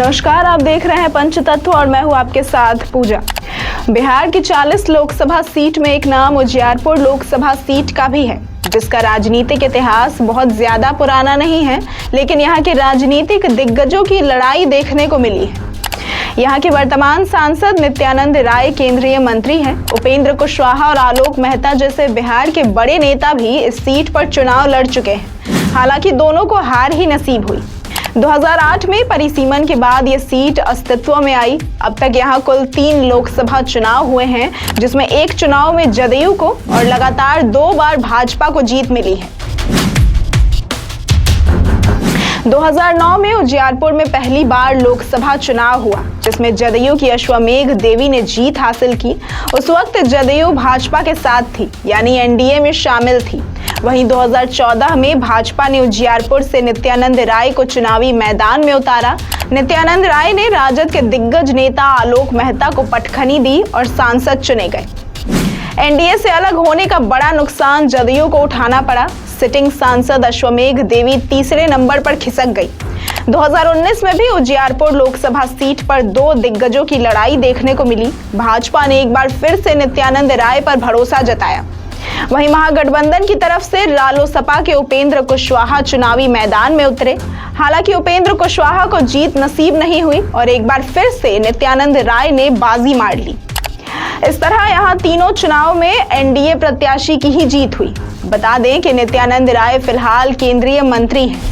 नमस्कार, आप देख रहे हैं पंचतत्व और मैं हूं आपके साथ पूजा। बिहार की 40 लोकसभा सीट में एक नाम उजियारपुर लोकसभा सीट का भी है, जिसका राजनीतिक इतिहास बहुत ज्यादा पुराना नहीं है, लेकिन यहाँ के राजनीतिक दिग्गजों की लड़ाई देखने को मिली है। यहाँ के वर्तमान सांसद नित्यानंद राय केंद्रीय मंत्री हैं। उपेंद्र कुशवाहा और आलोक मेहता जैसे बिहार के बड़े नेता भी इस सीट पर चुनाव लड़ चुके हैं। हालांकि दोनों को हार ही नसीब हुई। 2008 में परिसीमन के बाद ये सीट अस्तित्व में आई। अब तक यहाँ कुल 3 लोकसभा चुनाव हुए हैं, जिसमें एक चुनाव में जदयू को और लगातार 2 बार भाजपा को जीत मिली है। 2009 में उजियारपुर में पहली बार लोकसभा चुनाव हुआ, जिसमें जदयू की अश्वमेघ देवी ने जीत हासिल की। उस वक्त जदयू भाजपा के साथ थी, यानी एनडीए में शामिल थी। वहीं 2014 में भाजपा ने उजियारपुर से नित्यानंद राय को चुनावी मैदान में उतारा। नित्यानंद राय ने राजद के दिग्गज नेता आलोक मेहता को पटखनी दी और सांसद चुने गए। एनडीए से अलग होने का बड़ा नुकसान जदयू को उठाना पड़ा। सिटिंग सांसद अश्वमेघ देवी तीसरे नंबर पर खिसक गई। 2019 में भी उजियारपुर लोकसभा सीट पर 2 दिग्गजों की लड़ाई देखने को मिली। भाजपा ने एक बार फिर से नित्यानंद राय पर भरोसा जताया। वहीं महागठबंधन की तरफ से रालोसपा के उपेंद्र कुशवाहा चुनावी मैदान में उतरे। हालांकि उपेंद्र कुशवाहा को जीत नसीब नहीं हुई और एक बार फिर से नित्यानंद राय ने बाजी मार ली। इस तरह यहाँ तीनों चुनाव में एनडीए प्रत्याशी की ही जीत हुई। बता दें कि नित्यानंद राय फिलहाल केंद्रीय मंत्री हैं।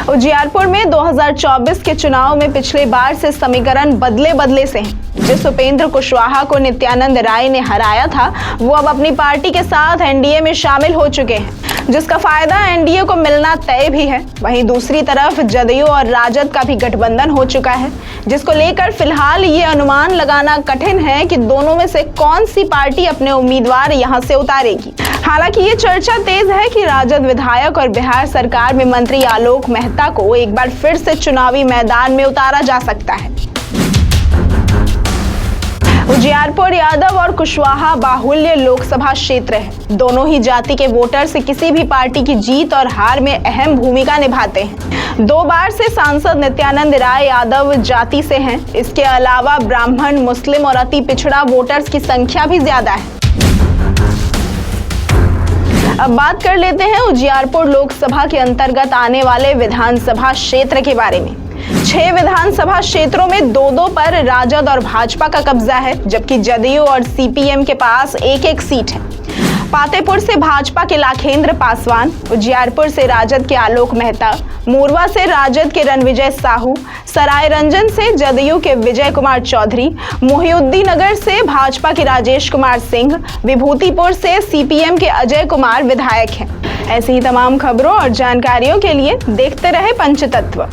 उजियारपुर में 2024 के चुनाव में पिछले बार से समीकरण बदले से हैं। जिस उपेंद्र कुशवाहा को नित्यानंद राय ने हराया था, वो अब अपनी पार्टी के साथ एनडीए में शामिल हो चुके हैं, जिसका फायदा एनडीए को मिलना तय भी है। वहीं दूसरी तरफ जदयू और राजद का भी गठबंधन हो चुका है, जिसको लेकर फिलहाल ये अनुमान लगाना कठिन है कि दोनों में से कौन सी पार्टी अपने उम्मीदवार यहां से उतारेगी। हालांकि ये चर्चा तेज है कि राजद विधायक और बिहार सरकार में मंत्री आलोक मेहता को एक बार फिर से चुनावी मैदान में उतारा जा सकता है। उजियारपुर यादव और कुशवाहा बाहुल्य लोकसभा क्षेत्र है। दोनों ही जाति के वोटर्स किसी भी पार्टी की जीत और हार में अहम भूमिका निभाते हैं। 2 बार से सांसद नित्यानंद राय यादव जाति से हैं। इसके अलावा ब्राह्मण, मुस्लिम और अति पिछड़ा वोटर्स की संख्या भी ज्यादा है। अब बात कर लेते हैं उजियारपुर लोकसभा के अंतर्गत आने वाले विधानसभा क्षेत्र के बारे में। 6 विधानसभा क्षेत्रों में 2-2 पर राजद और भाजपा का कब्जा है, जबकि जदयू और सीपीएम के पास 1-1 सीट है। पातेपुर से भाजपा के लाखेंद्र पासवान, उजियारपुर से राजद के आलोक मेहता, मोरवा से राजद के रणविजय साहू, सरायरंजन से जदयू के विजय कुमार चौधरी, मोहिउद्दीननगर से भाजपा के राजेश कुमार सिंह, विभूतिपुर से सीपीएम के अजय कुमार विधायक हैं। ऐसी ही तमाम खबरों और जानकारियों के लिए देखते रहे पंचतत्व।